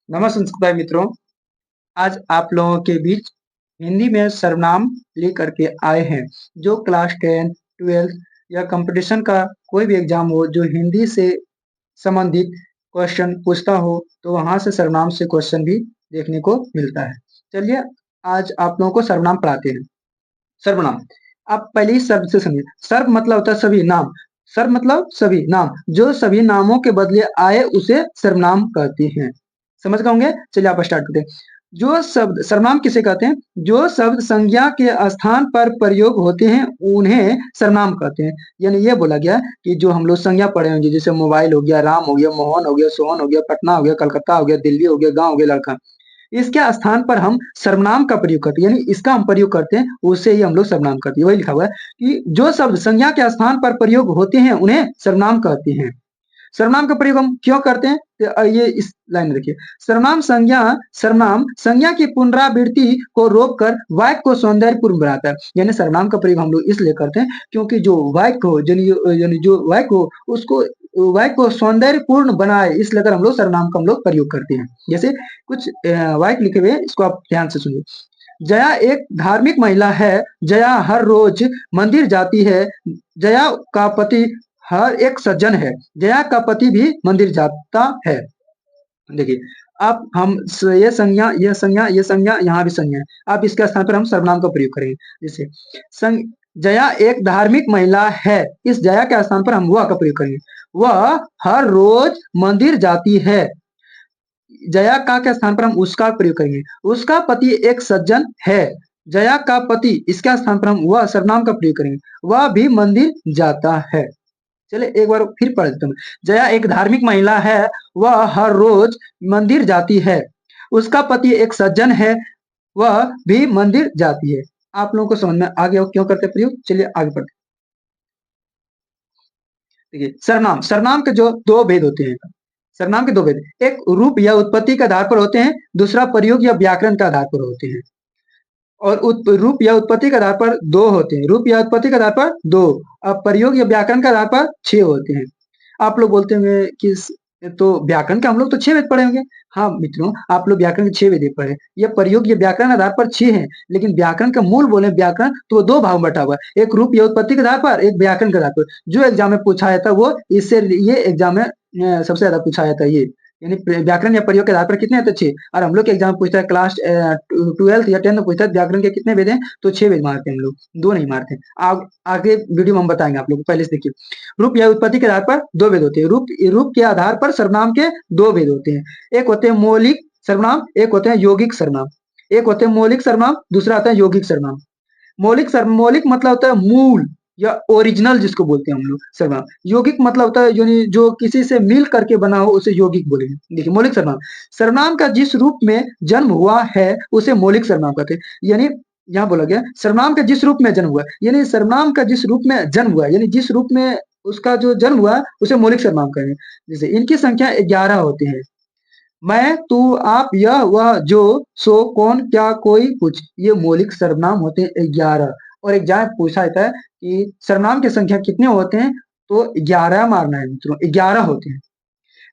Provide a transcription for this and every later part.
नमस्कार मित्रों, आज आप लोगों के बीच हिंदी में सर्वनाम लेकर के आए हैं। जो क्लास 10, 12 या कंपटीशन का कोई भी एग्जाम हो जो हिंदी से संबंधित क्वेश्चन पूछता हो, तो वहाँ से सर्वनाम से क्वेश्चन भी देखने को मिलता है। चलिए आज आप लोगों को सर्वनाम पढ़ाते हैं। सर्वनाम, आप पहले ही सर्व से समझिए। सर्व मतलब होता है सभी नाम। सर्व मतलब सभी नाम, जो सभी नामों के बदले आए उसे सर्वनाम कहते हैं। समझ गए होंगे? चलिए आप स्टार्ट करते हैं। जो शब्द सर्वनाम किसे कहते हैं? जो शब्द संज्ञा के स्थान पर प्रयोग होते हैं उन्हें सर्वनाम कहते हैं। यानी ये बोला गया कि जो हम लोग संज्ञा पढ़े होंगे, जैसे मोबाइल हो गया, राम हो गया, मोहन हो गया, सोहन हो गया, पटना हो गया, कलकत्ता हो गया, दिल्ली हो गया, गाँव हो गया, लड़का। इसके स्थान पर हम सर्वनाम का प्रयोग करते हैं, यानी इसका हम प्रयोग करते हैं, उससे ही हम लोग सर्वनाम करते हैं। वही लिखा हुआ है कि जो शब्द संज्ञा के स्थान पर प्रयोग होते हैं उन्हें सर्वनाम कहते हैं। सर्वनाम का प्रयोग हम क्यों करते हैं? तो ये इस लाइन में देखिए। सर्वनाम संज्ञा की पुनरावृत्ति को रोककर वाक्य को सौंदर्यपूर्ण बनाता है। यानी सर्वनाम का प्रयोग हम लोग इसलिए करते हैं क्योंकि जो वाक्य हो, यानी जो वाक्य हो, उसको वाक्य को सौंदर्यपूर्ण बनाए, इसलिए कर हम लोग सर्वनाम का हम लोग प्रयोग करते हैं। जैसे कुछ वाक्य लिखे हुए हैं, इसको आप ध्यान से सुनिए। जया एक धार्मिक महिला है। जया हर रोज मंदिर जाती है। जया का पति हर एक सज्जन है। जया का पति भी मंदिर जाता है। देखिए, अब हम ये संज्ञा यहाँ भी संज्ञा है। अब इसके स्थान पर हम सर्वनाम का प्रयोग करेंगे। जैसे जया एक धार्मिक महिला है, इस जया के स्थान पर हम वह का प्रयोग करेंगे। वह हर रोज मंदिर जाती है। जया का के स्थान पर हम उसका प्रयोग करेंगे। उसका पति एक सज्जन है। जया का पति, इसके स्थान पर हम वह सर्वनाम का प्रयोग करेंगे। वह भी मंदिर जाता है। चलिए एक बार फिर पढ़ देता हूँ। जया एक धार्मिक महिला है। वह हर रोज मंदिर जाती है। उसका पति एक सज्जन है। वह भी मंदिर जाती है। आप लोगों को समझ में आ गया हो क्यों करते प्रयोग? चलिए आगे बढ़ते। देखिए, सर्वनाम सर्वनाम के जो दो भेद होते हैं। सर्वनाम के दो भेद, एक रूप या उत्पत्ति के आधार पर होते हैं, दूसरा प्रयोग या व्याकरण के आधार पर होते हैं। और रूप या उत्पत्ति के आधार पर दो होते हैं। रूप या उत्पत्ति के आधार पर दो, अब प्रयोग या व्याकरण के आधार पर 6 होते हैं। आप लोग बोलते होंगे कि तो व्याकरण के हम लोग तो 6 वेद पढ़े होंगे। हाँ मित्रों, आप लोग व्याकरण के 6 वेद पढ़े। ये प्रयोग या व्याकरण आधार पर 6 हैं, लेकिन व्याकरण का मूल बोले व्याकरण तो 2 भाग में बटा हुआ है। एक रूप या उत्पत्ति के आधार पर, एक व्याकरण के आधार पर। जो एग्जाम में पूछा जाता है वो इससे, ये एग्जाम में सबसे ज्यादा पूछा जाता है ये। यानी व्याकरण या प्रयोग के आधार पर कितने हैं? तो 6। और हम लोग के एग्जाम में पूछता है क्लास 12th या 10th में पूछता है व्याकरण के कितने वेद हैं? तो 6 वेद मारते हैं हम लोग, 2 नहीं मारते। आगे वीडियो में हम बताएंगे आप लोग को, पहले से देखिए। रूप या उत्पत्ति के आधार पर 2 वेद होते हैं। रूप के आधार पर सर्वनाम के 2 वेद होते हैं। एक होते हैं मौलिक सर्वनाम, एक होते हैं यौगिक सर्वनाम। एक होते हैं मौलिक सर्वनाम, दूसरा होता है यौगिक सर्वनाम। मौलिक मतलब होता है मूल या ओरिजिनल, जिसको बोलते हैं हम लोग सर्वनाम। यौगिक मतलब होता है जो किसी से मिल करके बना हो, उसे यौगिक बोलेंगे। देखिए, मौलिक सर्वनाम, सर्वनाम का जिस रूप में जन्म हुआ है उसे मौलिक सर्वनाम कहते हैं। यानी यहाँ बोला गया सर्वनाम का जिस रूप में जन्म हुआ है, यानी सर्वनाम का जिस रूप में जन्म हुआ है, यानी जिस रूप में उसका जो जन्म हुआ है उसे मौलिक सर्वनाम कहेंगे। जैसे इनकी संख्या 11 होती है। मैं, तू, आप, यह, वह, जो, सो, कौन, क्या, कोई, कुछ, ये मौलिक सर्वनाम होते हैं 11। और एग्जाम पूछा जाता है कि सर्वनाम की संख्या कितने होते हैं? तो 11 मारना है मित्रों, 11 होते हैं।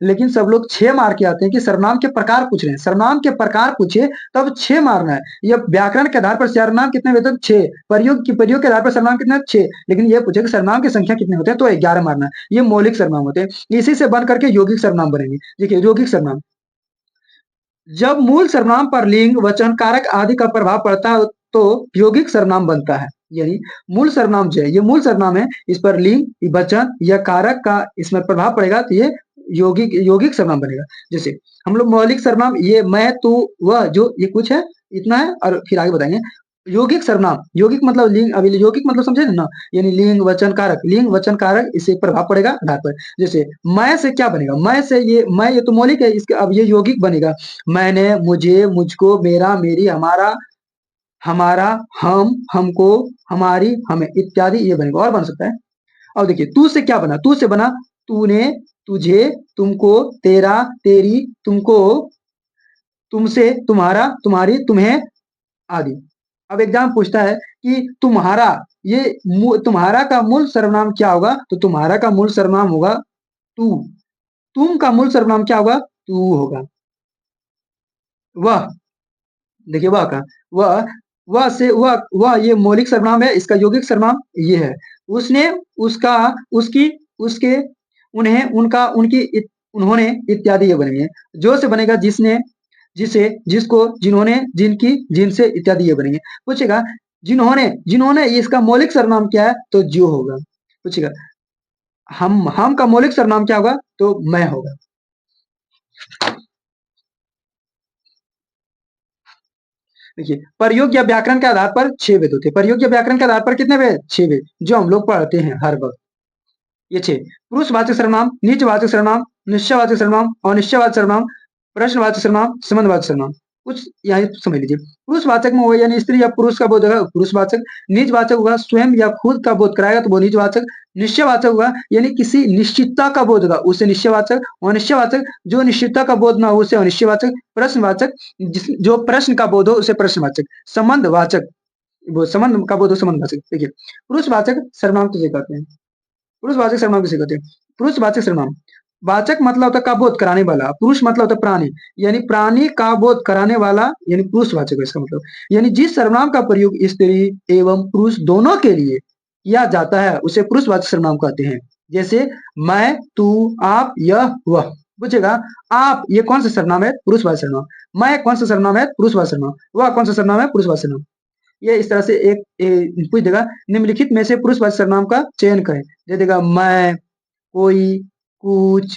लेकिन सब लोग 6 मार के आते हैं कि सर्वनाम के प्रकार पूछ रहे हैं। सर्वनाम के प्रकार पूछिए तब 6 मारना है। ये व्याकरण के आधार पर सर्वनाम कितने होते हैं? 6। प्रयोग के आधार पर सर्वनाम कितने? 6। लेकिन ये पूछे कि सर्वनाम की संख्या कितने होते हैं? तो 11 मारना है। ये मौलिक सर्वनाम होते हैं। इसी से बन करके यौगिक सर्वनाम बनेंगे। देखिए, यौगिक सर्वनाम, जब मूल सर्वनाम पर लिंग, वचन, कारक आदि का प्रभाव पड़ता है तो यौगिक सर्वनाम बनता है। यानी मूल सर्वनाम जो है, ये मूल सर्वनाम है, इस पर लिंग, वचन या कारक का इसमें प्रभाव पड़ेगा तो ये यौगिक सर्वनाम बनेगा। जैसे हम लोग मौलिक सर्वनाम, ये मैं, तू, वह, जो, ये कुछ है, इतना है, और फिर आगे बताएंगे। यौगिक सर्वनाम, यौगिक मतलब लिंग, अभी यौगिक मतलब समझे ना, यानी लिंग वचन कारक, इससे प्रभाव पड़ेगा आधार पर। जैसे मैं से क्या बनेगा? मैं, ये तो मौलिक है, इसके अब ये यौगिक बनेगा। मैंने, मुझे, मुझको, मेरा, मेरी, हमारा, हमारा, हम, हमको, हमारी, हमें, इत्यादि ये बनेगा। और बन सकता है। और देखिए, तू से क्या बना? तू से बना तूने, तुझे, तुमको, तेरा, तेरी, तुमको, तुमसे, तुम्हारा, तुम्हारी, तुम्हें, आदि। अब एग्जाम पूछता है कि तुम्हारा, ये तुम्हारा का मूल सर्वनाम क्या होगा? तो तुम्हारा का मूल सर्वनाम होगा तू। तुम का मूल सर्वनाम क्या होगा? तू होगा। वह, देखिए वह का, वह, वह से वह ये मौलिक सर्वनाम है, इसका यौगिक सर्वनाम ये है। उसने, उसका, उसकी, उसके, उन्हें, उनका, उनकी, उन्होंने इत्यादि ये बनेंगे। जो से बनेगा जिसने, जिसे, जिसको, जिन्होंने, जिनकी, जिनसे इत्यादि ये बनेंगे। पूछेगा जिन्होंने, जिन्होंने इसका मौलिक सर्वनाम क्या है? तो जो होगा। पूछेगा हम का मौलिक सर्वनाम क्या होगा? तो मैं होगा। देखिए प्रयोग या व्याकरण के आधार पर 6 भेद होते हैं। प्रयोग या व्याकरण के आधार पर कितने भेद? 6 भेद, जो हम लोग पढ़ते हैं हर वक्त। ये 6 पुरुषवाचक सर्वनाम, नीचवाचक सर्वनाम, निश्चयवाचक सर्वनाम, अनिश्चयवाचक सर्वनाम, प्रश्नवाचक सर्वनाम, संबंधवाचक सर्वनाम। कुछ यहाँ समझ लीजिए। पुरुषवाचक में होगा यानी स्त्री या पुरुष का बोध होगा, पुरुषवाचक। नीचवाचक होगा स्वयं या खुद का बोध कराएगा तो वो नीचवाचक। निश्चयवाचक होगा यानी किसी निश्चितता का बोध होगा, उसे निश्चयवाचक। अनिश्चयवाचक जो निश्चितता का बोध ना हो उसे अनिश्चयवाचक। प्रश्नवाचक जो प्रश्न का बोध हो उसे प्रश्नवाचक। संबंधवाचक वो संबंध का बोध हो संबंधवाचक। देखिए पुरुषवाचक सर्वनाम किसे कहते हैं? पुरुषवाचक सर्वनाम किसे कहते हैं? पुरुषवाचक सर्वनाम, वाचक मतलब होता है का बोध कराने वाला, पुरुष मतलब होता है प्राणी, यानी प्राणी का बोध कराने वाला यानी पुरुषवाचक है इसका मतलब। यानी जिस सर्वनाम का प्रयोग स्त्री एवं पुरुष दोनों के लिए किया जाता है उसे पुरुषवाचक सर्वनाम कहते हैं। जैसे मैं, तू, आप, यह, वह। पूछेगा आप ये कौन सा सर्वनाम है? पुरुषवाचक सर्वनाम। मैं कौन सा सर्वनाम है? पुरुषवाचक सर्वनाम। वह कौन सा सर्वनाम है? पुरुषवाचक सर्वनाम। ये इस तरह से पूछ देगा निम्नलिखित में से पुरुषवाचक सर्वनाम का चयन करें। दे देगा मैं, कोई, कुछ,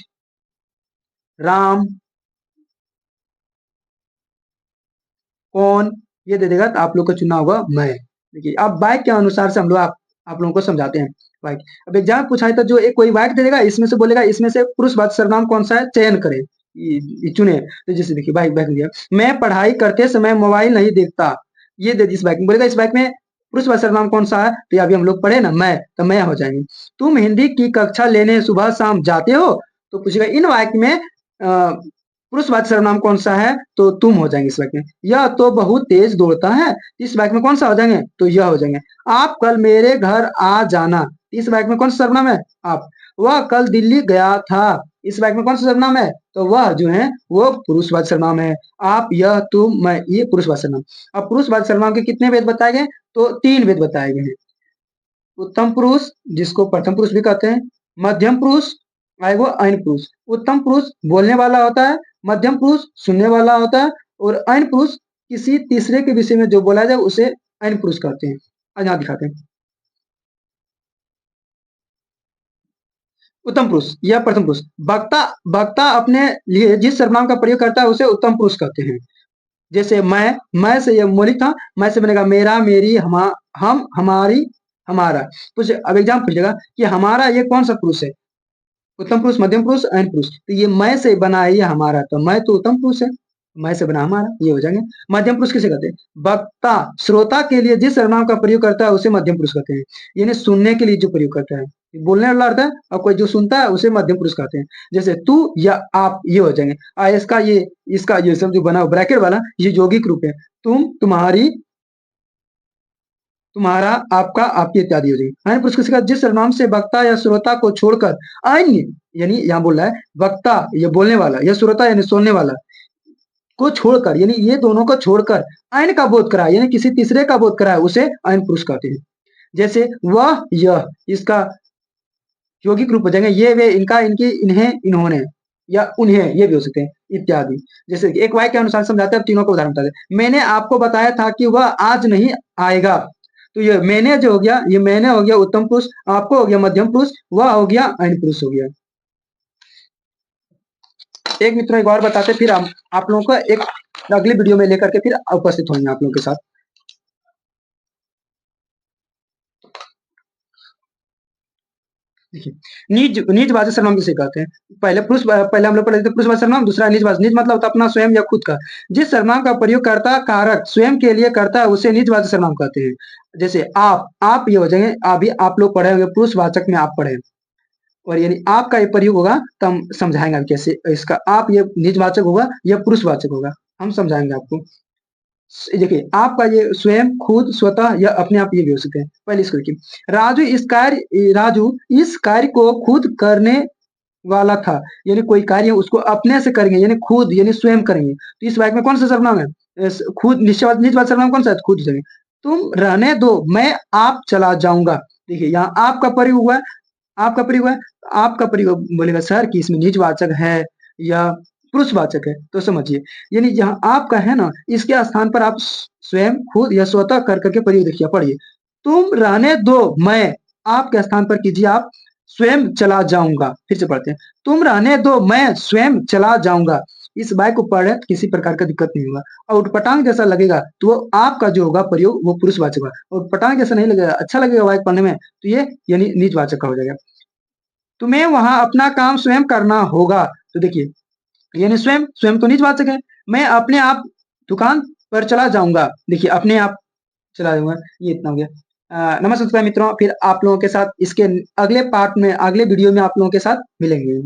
राम, कौन, ये दे देगा तो आप लोग को चुनना होगा मैं। देखिए अब वाक्य के अनुसार से हम लोग आप लोगों को समझाते हैं वाक्य। अब एग्जाम पूछा है तो जो एक कोई वाक्य दे देगा इसमें से बोलेगा इसमें से पुरुषवाचक सर्वनाम कौन सा है चयन करें, चुने। तो जैसे देखिए वाक्य दिया मैं पढ़ाई करते समय मोबाइल नहीं देखता, ये दे इस वाक्य में बोलेगा इस वाक्य में पुरुषवाचक सर्वनाम कौन सा है? तो अभी हम लोग पढ़े ना मैं, तो मैं हो जाएंगे। तुम हिंदी की कक्षा लेने सुबह शाम जाते हो, तो पूछेगा इन वाक्य में पुरुषवाचक सर्वनाम कौन सा है? तो तुम हो जाएंगे इस वाक्य में। यह तो बहुत तेज दौड़ता है, इस वाक्य में कौन सा हो जाएंगे? तो यह हो जाएंगे। आप कल मेरे घर आ जाना, इस वाक्य में कौन सा सर्वनाम है? आप। वह कल दिल्ली गया था, इस वाक्य में कौन सा सर्वनाम है? तो वह जो है वो पुरुषवाचक सर्वनाम है। आप, यह, तुम, मैं, ये पुरुषवाचक सर्वनाम। अब पुरुषवाचक सर्वनाम के कितने भेद बताए गए? तो 3 भेद बताए गए हैं। उत्तम पुरुष जिसको प्रथम पुरुष भी कहते हैं, मध्यम पुरुष आए वो ऐन पुरुष। उत्तम पुरुष बोलने वाला होता है, मध्यम पुरुष सुनने वाला होता है और ऐन पुरुष किसी तीसरे के विषय में जो बोला जाए उसे ऐन पुरुष कहते हैं। आज यहाँ दिखाते हैं। उत्तम पुरुष या प्रथम पुरुष, वक्ता, वक्ता अपने लिए जिस सर्वनाम का प्रयोग करता है उसे उत्तम पुरुष कहते हैं। जैसे मैं से ये मौलिक था, मैं से बनेगा मेरा, मेरी, हम, हमारी, हमारा। कुछ अब एग्जाम पूछेगा कि हमारा ये कौन सा पुरुष है? उत्तम पुरुष, मध्यम पुरुष, ऐन पुरुष। तो ये मैं से बना है ये हमारा, तो मैं तो उत्तम पुरुष है, मैं से बना हमारा, ये हो जाएंगे। मध्यम पुरुष किसे कहते हैं? वक्ता श्रोता के लिए जिस सर्वनाम का प्रयोग करता है उसे मध्यम पुरुष कहते हैं, यानी सुनने के लिए जो प्रयोग करता है, बोलने वाला होता है और कोई जो सुनता है उसे मध्यम पुरुष कहते हैं। जैसे तू या आप, ये हो जाएंगे। इसका ये सब जो बना ब्रैकेट वाला ये यौगिक रूप है। तुम, तुम्हारी, तुम्हारा, आपका, आपकी इत्यादि हो जाएगी। अन्य पुरुष किसी का जिस सर्वनाम से वक्ता या श्रोता को छोड़कर अन्य, यानी यहाँ बोल रहा है वक्ता या बोलने वाला या श्रोता यानी सुनने वाला को छोड़कर, यानी ये दोनों को छोड़कर अन्य का बोध कराए यानी किसी तीसरे का बोध कराए उसे अन्य पुरुष कहते हैं। जैसे वह, यह, इसका यौगिक रूप हो जाएंगे ये, वे, इनका, इनकी, इन्हें, इन्होंने या उन्हें, ये भी हो सकते हैं इत्यादि। जैसे एक वाक्य के अनुसार समझाते हैं, तीनों को उदाहरण बताते हैं। मैंने आपको बताया था कि वह आज नहीं आएगा, तो ये मैंने जो हो गया, ये मैंने हो गया उत्तम पुरुष, आपको हो गया मध्यम पुरुष, वह हो गया ऐन पुरुष हो गया। एक मित्र एक और बताते फिर आप लोगों को एक अगली वीडियो में लेकर के फिर उपस्थित होंगे आप लोगों के साथ। नीचवाचक सर्वनाम किसे कहते हैं? पहले हम लोग पढ़े थे पुरुषवाचक सर्वनाम, दूसरा नीचवाचक। नीच मतलब होता है अपना स्वयं या खुद का। जिस सर्वनाम का प्रयोग करता कारक स्वयं के लिए करता है उसे नीचवाचक सर्वनाम कहते हैं। जैसे आप ये हो जाएंगे, अभी आप लोग पढ़े होंगे पुरुषवाचक में आप पढ़े, और यानी आपका ये प्रयोग होगा तो हम समझाएंगे कैसे इसका आप ये निजवाचक होगा या पुरुषवाचक होगा, हम समझाएंगे आपको। देखिए आपका ये स्वयं, खुद, स्वतः या अपने आप, ये भी हो सकते हैं। पहले इसको देखिए, राजू इस कार्य को खुद करने वाला था, यानी कोई कार्य उसको अपने से करेंगे, यानी खुद, यानी स्वयं करेंगे। तो इस वाक्य में कौन सा सर्वनाम है? खुद, निश्चयवाद निजवाचक सर्वनाम कौन सा है? खुद करेंगे। तुम रहने दो, मैं आप चला जाऊंगा। देखिए यहाँ आपका प्रयोग हुआ है, आपका प्रयोग है, आपका प्रयोग बोलेगा सर कि इसमें निजवाचक है या पुरुषवाचक है, तो समझिए, यानी जहाँ आपका है ना, इसके स्थान पर आप स्वयं, खुद या स्वतः कर करके प्रयोग देखिए, पढ़िए। तुम रहने दो, मैं आपके स्थान पर कीजिए आप स्वयं चला जाऊंगा। फिर से पढ़ते हैं, तुम रहने दो, मैं स्वयं चला जाऊंगा। इस वाक्य को पढ़े तो किसी प्रकार का दिक्कत नहीं होगा। और उटपटांग जैसा लगेगा तो वो आपका जो होगा प्रयोग वो पुरुषवाचक होगा, और उटपटांग जैसा नहीं लगेगा, अच्छा लगेगा वाक्य पढ़ने में, तो ये यानी निजवाचक का हो जाएगा। तुम्हें वहां अपना काम स्वयं करना होगा। तो देखिए, यानी स्वयं, स्वयं तो निजवाचक है। मैं अपने आप दुकान पर चला जाऊंगा। देखिए अपने आप चला जाऊंगा, ये इतना हो गया। नमस्कार मित्रों, फिर आप लोगों के साथ इसके अगले पार्ट में, अगले वीडियो में आप लोगों के साथ मिलेंगे।